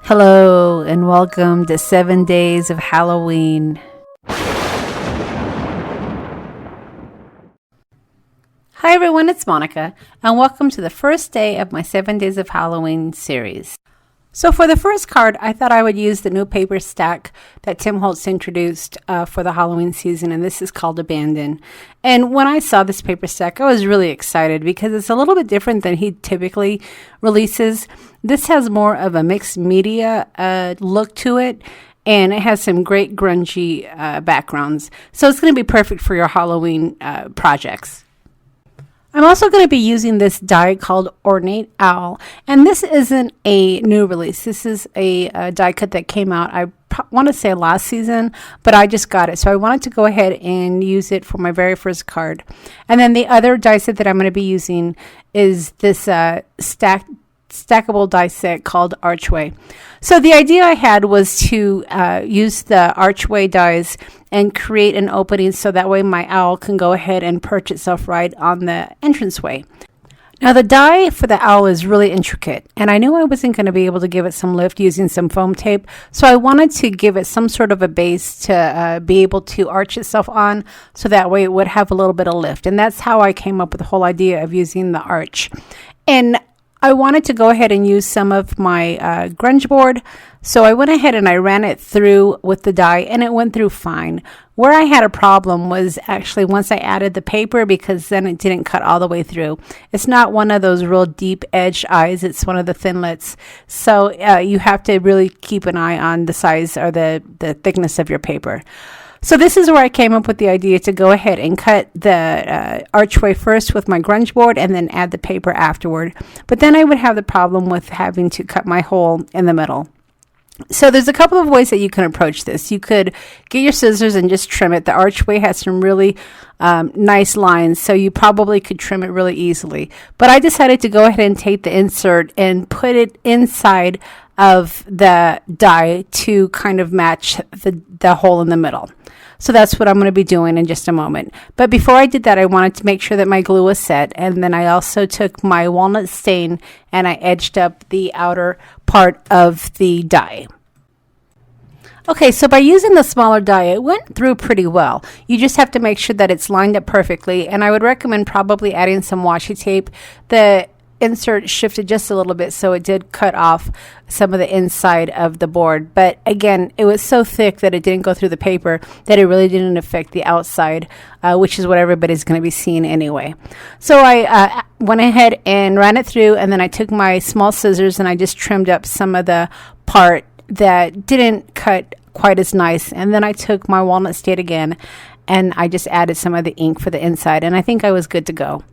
Hello and welcome to 7 Days of Halloween. Hi everyone, it's Monica and welcome to the first day of my 7 Days of Halloween series. So for the first card, I thought I would use the new paper stack that Tim Holtz introduced for the Halloween season, and this is called Abandon. And when I saw this paper stack, I was really excited because it's a little bit different than he typically releases. This has more of a mixed media look to it, and it has some great grungy backgrounds. So it's going to be perfect for your Halloween projects. I'm also going to be using this die called Ornate Owl, and this isn't a new release. This is a die cut that came out, I want to say last season, but I just got it. So I wanted to go ahead and use it for my very first card. And then the other die set that I'm going to be using is this stackable die set called Archway. So the idea I had was to use the Archway dies and create an opening so that way my owl can go ahead and perch itself right on the entranceway. Now the die for the owl is really intricate, and I knew I wasn't going to be able to give it some lift using some foam tape, so I wanted to give it some sort of a base to be able to arch itself on, so that way it would have a little bit of lift. And that's how I came up with the whole idea of using the arch. And I wanted to go ahead and use some of my grunge board, so I went ahead and I ran it through with the die, and it went through fine. Where I had a problem was actually once I added the paper, because then it didn't cut all the way through. It's not one of those real deep edge eyes, it's one of the Thinlits, so you have to really keep an eye on the size or the thickness of your paper. So this is where I came up with the idea to go ahead and cut the archway first with my grunge board and then add the paper afterward. But then I would have the problem with having to cut my hole in the middle. So there's a couple of ways that you can approach this. You could get your scissors and just trim it. The archway has some really nice lines, so you probably could trim it really easily. But I decided to go ahead and take the insert and put it inside of the die to kind of match the hole in the middle. So that's what I'm going to be doing in just a moment. But before I did that, I wanted to make sure that my glue was set. And then I also took my walnut stain and I edged up the outer part of the die. Okay, so by using the smaller die, it went through pretty well. You just have to make sure that it's lined up perfectly. And I would recommend probably adding some washi tape. The insert shifted just a little bit, so it did cut off some of the inside of the board, but again, it was so thick that it didn't go through the paper that it really didn't affect the outside, which is what everybody's going to be seeing anyway. So I went ahead and ran it through, and then I took my small scissors and I just trimmed up some of the part that didn't cut quite as nice, and then I took my walnut stain again and I just added some of the ink for the inside, and I think I was good to go.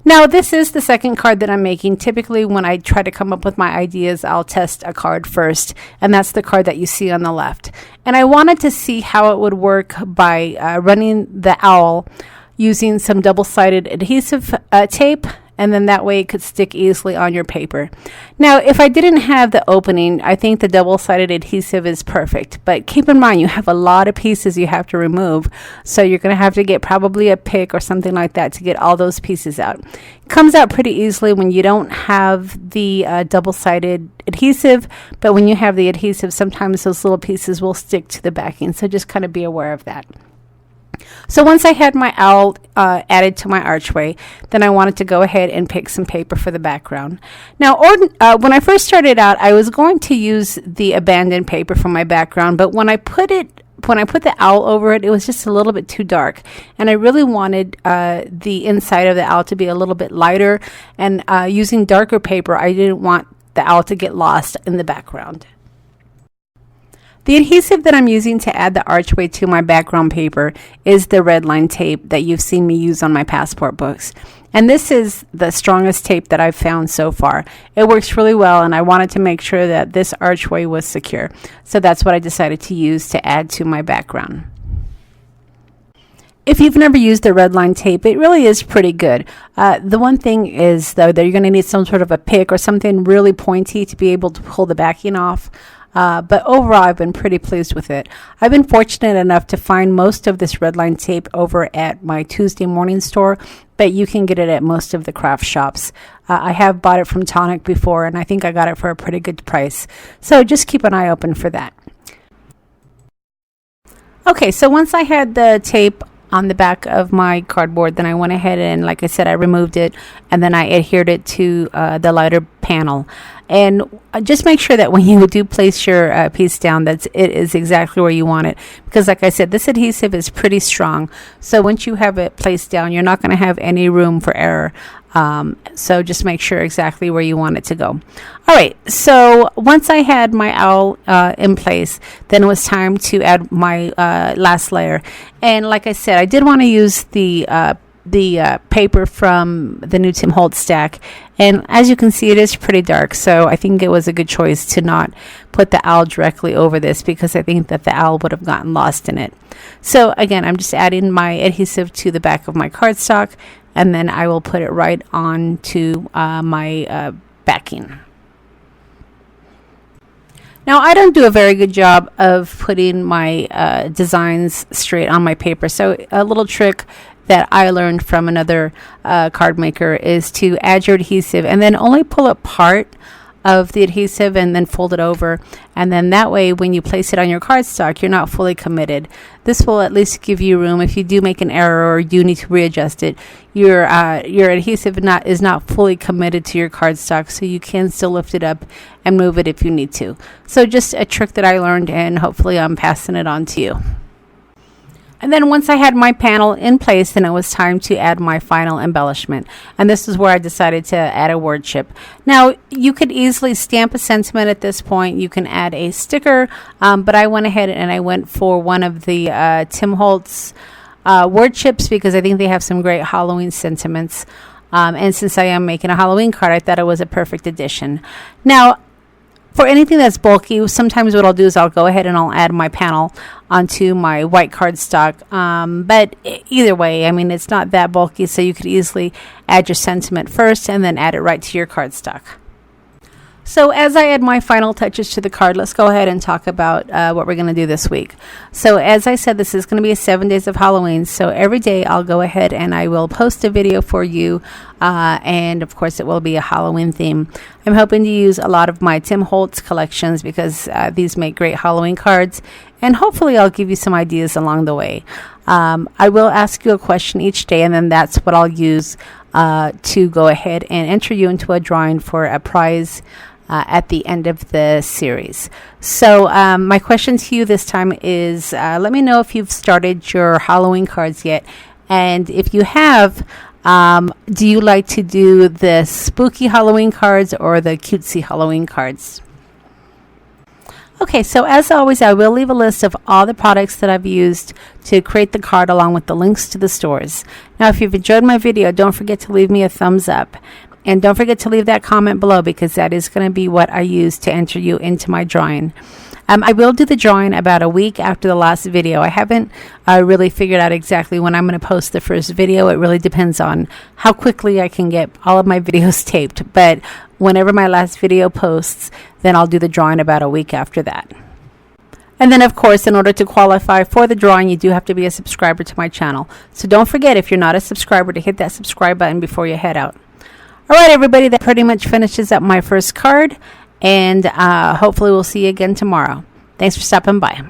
Now, this is the second card that I'm making. Typically, when I try to come up with my ideas, I'll test a card first, and that's the card that you see on the left. And I wanted to see how it would work by running the owl using some double-sided adhesive tape, and then that way it could stick easily on your paper. Now, if I didn't have the opening, I think the double-sided adhesive is perfect. But keep in mind, you have a lot of pieces you have to remove, so you're going to have to get probably a pick or something like that to get all those pieces out. It comes out pretty easily when you don't have the double-sided adhesive, but when you have the adhesive, sometimes those little pieces will stick to the backing, so just kind of be aware of that. So once I had my owl added to my archway, then I wanted to go ahead and pick some paper for the background. Now, when I first started out, I was going to use the abandoned paper for my background, but when I put the owl over it, it was just a little bit too dark, and I really wanted the inside of the owl to be a little bit lighter, and using darker paper, I didn't want the owl to get lost in the background. The adhesive that I'm using to add the archway to my background paper is the Redline tape that you've seen me use on my passport books. And this is the strongest tape that I've found so far. It works really well, and I wanted to make sure that this archway was secure. So that's what I decided to use to add to my background. If you've never used the Redline tape, it really is pretty good. The one thing is, though, that you're going to need some sort of a pick or something really pointy to be able to pull the backing off. But overall, I've been pretty pleased with it. I've been fortunate enough to find most of this Redline tape over at my Tuesday morning store. but you can get it at most of the craft shops. I have bought it from Tonic before, and I think I got it for a pretty good price. So just keep an eye open for that. Okay, so once I had the tape on the back of my cardboard, then I went ahead and, like I said, I removed it, and then I adhered it to the lighter panel. And just make sure that when you do place your piece down, that it is exactly where you want it, because like I said, this adhesive is pretty strong, so once you have it placed down, you're not going to have any room for error. So just make sure exactly where you want it to go. All right, so once I had my owl in place, then it was time to add my last layer. And like I said, I did want to use the paper from the new Tim Holtz stack, and as you can see, it is pretty dark, so I think it was a good choice to not put the owl directly over this, because I think that the owl would have gotten lost in it. So again, I'm just adding my adhesive to the back of my cardstock, and then I will put it right on to my backing. Now, I don't do a very good job of putting my designs straight on my paper, so a little trick that I learned from another card maker is to add your adhesive and then only pull up part of the adhesive and then fold it over, and then that way when you place it on your cardstock, you're not fully committed. This will at least give you room if you do make an error or you need to readjust it. Your adhesive is not fully committed to your cardstock, so you can still lift it up and move it if you need to. So just a trick that I learned, and hopefully I'm passing it on to you. And then once I had my panel in place, then it was time to add my final embellishment. And this is where I decided to add a word chip. Now, you could easily stamp a sentiment at this point. You can add a sticker, but I went ahead and I went for one of the Tim Holtz word chips, because I think they have some great Halloween sentiments. And since I am making a Halloween card, I thought it was a perfect addition. Now, for anything that's bulky, sometimes what I'll do is I'll go ahead and I'll add my panel onto my white cardstock. But either way, I mean, it's not that bulky, so you could easily add your sentiment first and then add it right to your cardstock. So as I add my final touches to the card, let's go ahead and talk about what we're going to do this week. So as I said, this is going to be 7 days of Halloween. So every day I'll go ahead and I will post a video for you. And of course it will be a Halloween theme. I'm hoping to use a lot of my Tim Holtz collections, because these make great Halloween cards. And hopefully I'll give you some ideas along the way. I will ask you a question each day, and then that's what I'll use to go ahead and enter you into a drawing for a prize at the end of the series. So my question to you this time is, let me know if you've started your Halloween cards yet, and if you have, do you like to do the spooky Halloween cards or the cutesy Halloween cards? Okay, so as always, I will leave a list of all the products that I've used to create the card, along with the links to the stores. Now, if you've enjoyed my video, don't forget to leave me a thumbs up. And don't forget to leave that comment below, because that is going to be what I use to enter you into my drawing. I will do the drawing about a week after the last video. I haven't really figured out exactly when I'm going to post the first video. It really depends on how quickly I can get all of my videos taped. But whenever my last video posts, then I'll do the drawing about a week after that. And then, of course, in order to qualify for the drawing, you do have to be a subscriber to my channel. So don't forget, if you're not a subscriber, to hit that subscribe button before you head out. All right, everybody, that pretty much finishes up my first card. And hopefully we'll see you again tomorrow. Thanks for stopping by.